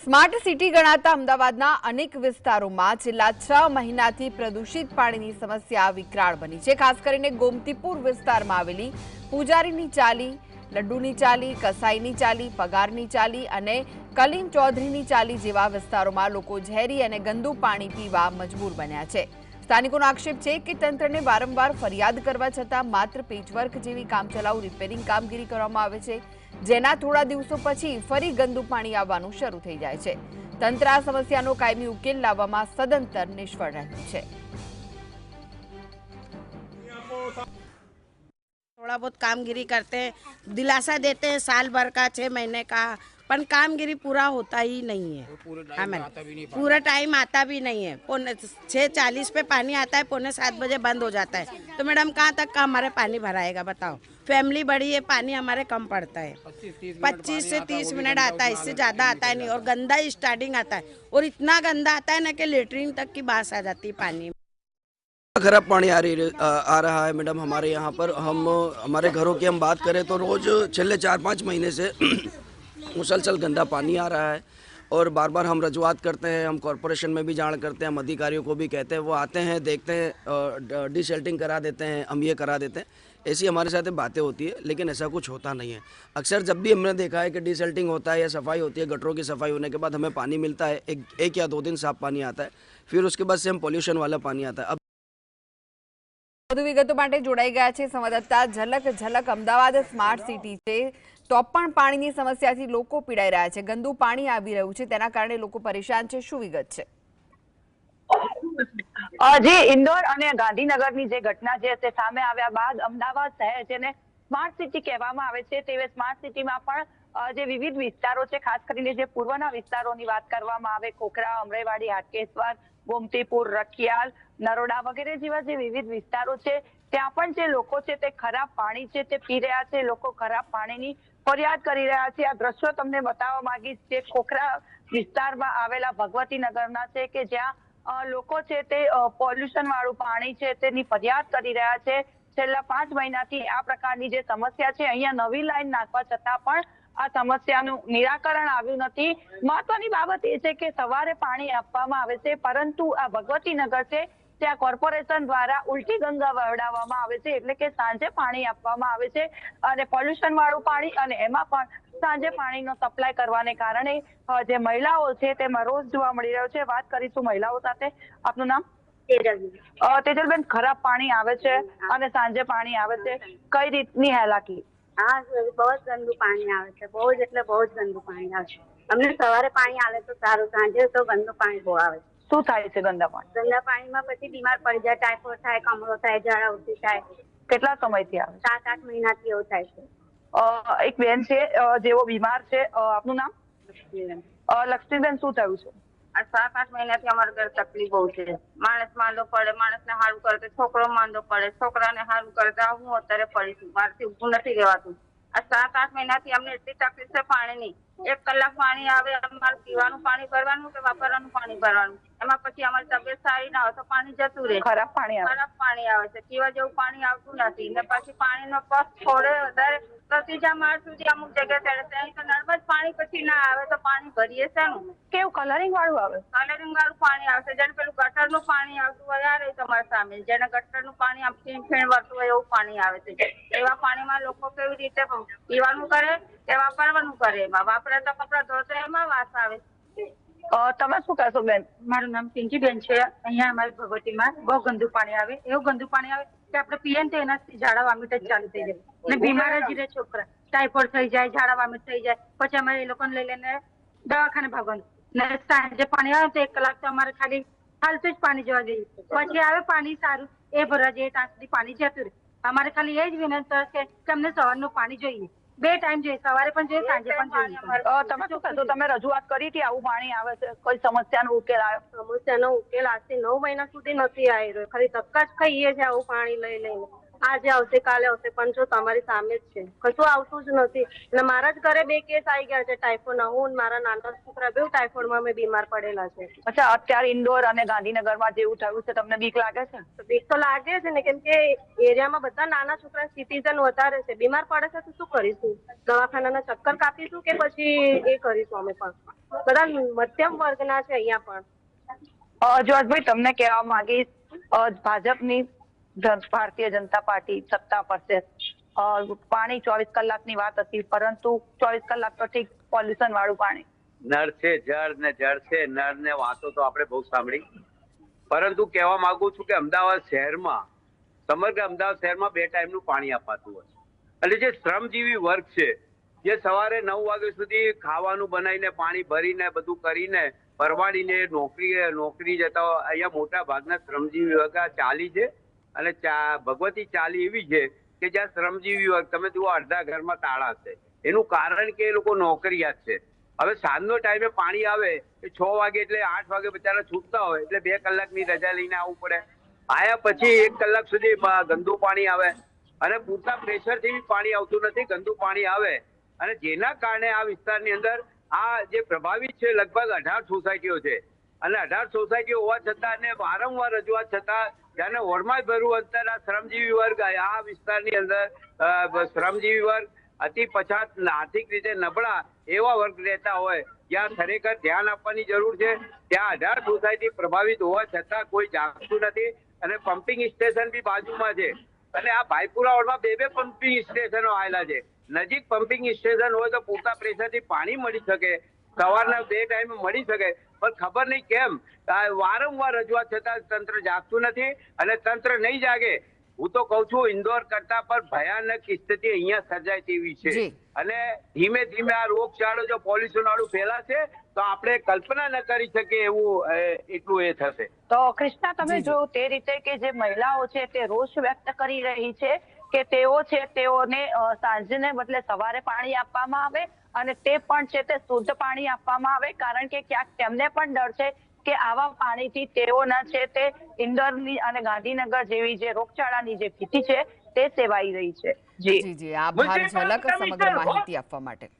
Smart city ગણાતા અમદાવાદના અનેક વિસ્તારોમાં છેલ્લા 6 મહિનાથી પ્રદૂષિત પાણીની સમસ્યા વિકરાળ બની છે। ખાસ કરીને ગોમતીપુર વિસ્તારમાં આવેલી પૂજારીની ચાલી, લડ્ડુની ચાલી, કસાઈની ચાલી, પગારની ચાલી અને કલીમ ચૌધરીની ચાલી જેવા વિસ્તારોમાં લોકો ઝેરી અને ગંદુ પાણી પીવા મજબૂર બન્યા છે। સ્થાનિકોનો આક્ષેપ છે કે તંત્રને વારંવાર ફરિયાદ કરવા છતાં માત્ર પેચવર્ક જેવી કામચલાઉ રિપેરિંગ કામગીરી કરવામાં આવે છે, જેના થોડા દિવસો પછી ફરી ગંદુ પાણી આવવાનું શરૂ થઈ જાય છે। તંત્ર આ સમસ્યાનો કાયમી ઉકેલ લાવવામાં સદંતર નિષ્ફળ રહ્યું છે। थोड़ा बहुत कामगिरी करते हैं, दिलासा देते हैं साल भर का 6 महीने का, पर कामगिरी पूरा होता ही नहीं है। पूरा टाइम आता भी नहीं है। 6:40 पे पानी आता है, 6:45 बजे बंद हो जाता है। तो मैडम कहाँ तक का हमारे पानी भराएगा बताओ। फैमिली बड़ी है, पानी हमारे कम पड़ता है। 25 से 30 मिनट आता है, इससे ज़्यादा आता है नहीं। और गंदा स्टार्टिंग आता है, और इतना गंदा आता है ना कि लेटरिन तक की बास आ जाती है पानी। खराब पानी आ रहा है मैडम। हमारे यहाँ पर हमारे घरों की हम बात करें तो रोज़ छेल्ले 4-5 महीने से मुसलसल गंदा पानी आ रहा है और बार बार हम रजूआत करते हैं। हम कॉरपोरेशन में भी जान करते हैं, हम अधिकारियों को भी कहते हैं, वो आते हैं, देखते हैं, डिसल्टिंग करा देते हैं, हम ये करा देते हैं। ऐसी हमारे साथ बातें होती है, लेकिन ऐसा कुछ होता नहीं है। अक्सर जब भी हमने देखा है कि डिसल्टिंग होता है या सफाई होती है, गटरों की सफाई होने के बाद हमें पानी मिलता है, एक या 2 दिन साफ पानी आता है, फिर उसके बाद से हम पोल्यूशन वाला पानी आता है। વધુ વિગતો માટે જોડાઈ ગયા છે સંવાદદાતા ઝલક। ઝલક, અમદાવાદ સ્માર્ટ સિટી છે, તો પણ પાણીની સમસ્યાથી લોકો પીડાઈ રહ્યા છે, ગંદુ પાણી આવી રહ્યું છે, તેના કારણે લોકો પરેશાન છે, શું વિગત છે? જે ઇન્દોર અને ગાંધીનગરની જે ઘટના છે તે સામે આવ્યા બાદ અમદાવાદ શહેર જેને સ્માર્ટ સિટી કહેવામાં આવે છે તે સ્માર્ટ સિટીમાં પણ જે વિવિધ વિસ્તારો છે, ખાસ કરીને જે પૂર્વના વિસ્તારોની વાત કરવામાં આવે, ખોખરા, અમરેવાડી, હાટકેશ્વર, ગોમતીપુર, રખિયાલ, નરોડા વગેરે જેવા જે વિવિધ વિસ્તારો છે ત્યાં પણ જે લોકો છે તે ખરાબ પાણી છે તે પી રહ્યા છે, લોકો ખરાબ પાણીની ફરિયાદ કરી રહ્યા છે। આ દ્રશ્યો તમને બતાવવા માંગીશ, જે ખોખરા વિસ્તારમાં આવેલા ભગવતીનગરના છે કે જ્યાં લોકો છે તે પોલ્યુશન વાળું પાણી છે તેની ફરિયાદ કરી રહ્યા છે। છેલ્લા 5 મહિનાથી આ પ્રકારની જે સમસ્યા છે, અહીંયા નવી લાઈન નાખવા છતાં પણ આ સમસ્યાનું નિરાકરણ આવ્યું નથી। મહત્વની બાબત એ છે કે સવારે પાણી આપવામાં આવે છે, પરંતુ આ ભગવતીનગર છે ત્યાં કોર્પોરેશન દ્વારા ઉલટી ગંગા વહેવડાવવામાં આવે છે, એટલે કે સાંજે પાણી આપવામાં આવે છે અને પોલ્યુશન વાળું પાણી, અને એમાં પણ સાંજે પાણીનો સપ્લાય કરવાને કારણે જે મહિલાઓ છે તેમાં રોષ જોવા મળી રહ્યો છે। વાત કરીશું મહિલાઓ સાથે। આપનું નામ? તેજલબેન, ખરાબ પાણી આવે છે અને સાંજે પાણી આવે છે, કઈ રીતની હાલાકી? हाँ सर, बहुत गंदू पानी આવે છે, બહુ જ એટલે બહુ જ ગંદુ પાણી આવે છે। અમને સવારે પાણી આવે તો સારું, સાંજે તો ગંદુ પાણી બહુ આવે છે। શું થાય છે ગંદા પાણી? ગંદા પાણીમાં પછી બીમાર પડી જાય, ટાઇફોઇડ થાય, કમળો થાય, ઝાડા ઉલટી થાય। કેટલા સમયથી આવે? 7-8 મહિનાથી એવું થાય છે। એક બેન છે જેઓ બીમાર છે, આપનું નામ? લક્ષ્મીબેન, શું થયું છે? આ 7-8 મહિનાથી અમારા ઘરે તકલીફ બહુ છે। માણસ માંદો પડે, માણસને સારું કરે તો છોકરો માંદો પડે, છોકરાને સારું કરે તો હું અત્યારે પડીશું, મારાથી ઊભું નથી રહેવાતું। આ 7-8 મહિનાથી અમને એટલી તકલીફ છે પાણીની। 1 કલાક પાણી આવે, અમારે પીવાનું પાણી ભરવાનું કે વાપરવાનું પાણી ભરવાનું, એમાં પછી અમારી તબિયત સારી ના હોય તો પાણી જતું રહે। ખરાબ પાણી આવે? ખરાબ પાણી આવે છે, પીવા જેવું પાણી આવતું નથી ને પછી પાણીનો પગ થોડે વધારે ત્રીજા માળ સુધી અમુક જગ્યાએ ચડે, ત્યાં તો નર્મદ પાણી પછી ના આવે તો પાણી ભરીએ શેનું? કેવું કલરિંગ વાળું આવે? કલરિંગ વાળું પાણી આવશે, જેને પેલું ગટરનું પાણી આવતું હોય, આ તમારા સામે જેને ગટરનું પાણી આપતી ફેણ વળતું હોય એવું પાણી આવે છે। એવા પાણીમાં લોકો કેવી રીતે પીવાનું કરે કે વાપરવાનું કરે? એમાં વાપરે તો કપડા ધોતે એમાં વાસ આવે। તમે શું કહેશો બેન? મારું નામ પિંકીબેન છે। અહીંયા અમારી ભગવતીમાં બહુ ગંદુ પાણી આવે, એવું ગંદુ પાણી આવે કે આપણે પીએ ને તો એનાથી ઝાડા વામિટ જ ચાલુ થઈ જાય, ને બીમાર જ રહે છોકરા, ટાઇફોઇડ થઈ જાય, ઝાડા વામિટ થઈ જાય, પછી અમારે એ લોકોને લઈ લઈને દવાખાને ભાગવાનું, ને સાંજે પાણી આવે તો 1 કલાક તો અમારે ખાલી હાલતું જ પાણી જવા જઈએ, પછી આવે પાણી સારું એ ભરવા જઈએ ત્યાં સુધી પાણી જતું રહે। અમારે ખાલી એ જ વિનંતી છે કે અમને સવારનું પાણી જોઈએ, 2 ટાઈમ જોઈએ, સવારે પણ જોઈએ, સાંજે પણ જોઈએ। તમે શું કહેશો? તમે રજૂઆત કરી હતી આવું પાણી આવે છે, કોઈ સમસ્યાનો ઉકેલ આવ્યો? સમસ્યાનો ઉકેલ આજથી 9 મહિના સુધી નથી આવી રહ્યો, ખાલી ધક્કા જ ખાઈએ છે આવું પાણી લઈ લઈને। આજે આવશે કાલે આવશે પણ જો તમારી સામે જ છે, કશું આવતું જ નથી. અને મારા જ ઘરે 2 કેસ આવી ગયા છે ટાઇફોઇડના. હું નારા નાના છોકરા બેવ ટાઇફોઇડમાં અમે બીમાર પડેલા છે. અચ્છા, અત્યારે ઇન્દોર અને ગાંધીનગરમાં જેવું થયું છે, તમને બીક લાગે છે? બીક તો લાગે છે ને, કેમ કે એરિયામાં બધા નાના છોકરા સિટીઝન વધારે છે. બીમાર પડે છે તો શું કરીશું? દવાખાનાના ચક્કર કાપીશું કે પછી એ કરીશું? અમે પણ બધા મધ્યમ વર્ગના છે અહીંયા પણ. જોર્જભાઈ, તમને કહેવા માંગીશ, ભાજપની ભારતીય જનતા પાર્ટી સત્તા પર છે. પાણી 24 કલાકની વાત હતી, પરંતુ 24 કલાક તો ઠીક, પોલ્યુશન વાળું પાણી. નળ છે જળ ને જળ છે નળ ને વાતો તો આપણે બહુ સાંભળી, પરંતુ કહેવા માંગુ છું કે અમદાવાદ શહેરમાં, સમગ્ર અમદાવાદ શહેરમાં 2 ટાઈમનું પાણી અપાતું હોય. એટલે જે શ્રમજીવી વર્ગ છે, જે સવારે 9 વાગ્યા સુધી ખાવાનું બનાવીને પાણી ભરીને બધું કરીને પરવાડીને નોકરી જતા હોય, અહીંયા મોટા ભાગના શ્રમજીવી વર્ગ ચાલી છે. અને ભગવતી ચાલી એવી છે કે જ્યાં શ્રમજીવી વર્ગ તમે જુઓ અડધા ઘરમાં તાળા છે. એનું કારણ કે એ લોકો નોકરિયાત છે. હવે સાંજનો ટાઈમે પાણી આવે એ 6 વાગે એટલે 8 વાગે બચારા છૂટતા હોય એટલે 2 કલાકની રજા લઈને આવવું પડે. આયા પછી 1 કલાક સુધી ગંદુ પાણી આવે અને પૂરતા પ્રેશરથી બી પાણી આવતું નથી, ગંદુ પાણી આવે. અને જેના કારણે આ વિસ્તારની અંદર આ જે પ્રભાવિત છે લગભગ 18 સોસાયટીઓ છે. અને 18 સોસાયટીઓ હોવા છતાં અને વારંવાર રજૂઆત છતાં ત્યાંને વોર્ડમાં ભરવું અંતર આ શ્રમજીવી વર્ગ, આ વિસ્તારની અંદર શ્રમજીવી વર્ગ, અતિ પછાત, આર્થિક રીતે નબળા એવા વર્ગ રહેતા હોય જ્યાં ખરેખર ધ્યાન આપવાની જરૂર છે. ત્યાં 18 સોસાયટી પ્રભાવિત હોવા છતાં કોઈ જાગતું નથી. અને પમ્પિંગ સ્ટેશન બી બાજુમાં છે. અને આ ભાઈપુરા વોર્ડમાં 2 પમ્પિંગ સ્ટેશનો આવેલા છે. નજીક પમ્પિંગ સ્ટેશન હોય તો પૂરતા પ્રેશરથી પાણી મળી શકે, સવારના 2 ટાઈમે મળી શકે. પણ ખબર નહીં કેમ વારંવાર રજૂઆત છતાં તંત્ર જાગતું નથી. અને તંત્ર નહીં જાગે, હું તો કઉ છું ઇન્દોર કરતા પણ ભયાનક સ્થિતિ અહીંયા સર્જાય તેવી છે. અને ધીમે ધીમે આ રોગચાળો જો પોલ્યુશન વાળું ફેલાશે તો આપણે કલ્પના ન કરી શકીએ એવું એટલું એ થશે. તો કૃષ્ણા, તમે જો તે રીતે કે જે મહિલાઓ છે તે રોષ વ્યક્ત કરી રહી છે કે તેઓને સાંજને બદલે સવારે પાણી આપવામાં આવે અને તે પણ છે તે શુદ્ધ પાણી આપવામાં આવે, કારણ કે ક્યાંક તેમને પણ ડર છે કે આવા પાણીથી તેઓના છે તે ઇન્દોરની અને ગાંધીનગર જેવી જે રોગચાળાની જે ભીતિ છે તે સેવાઈ રહી છે. જી, આભાર ઝલક સમગ્ર માહિતી આપવા માટે.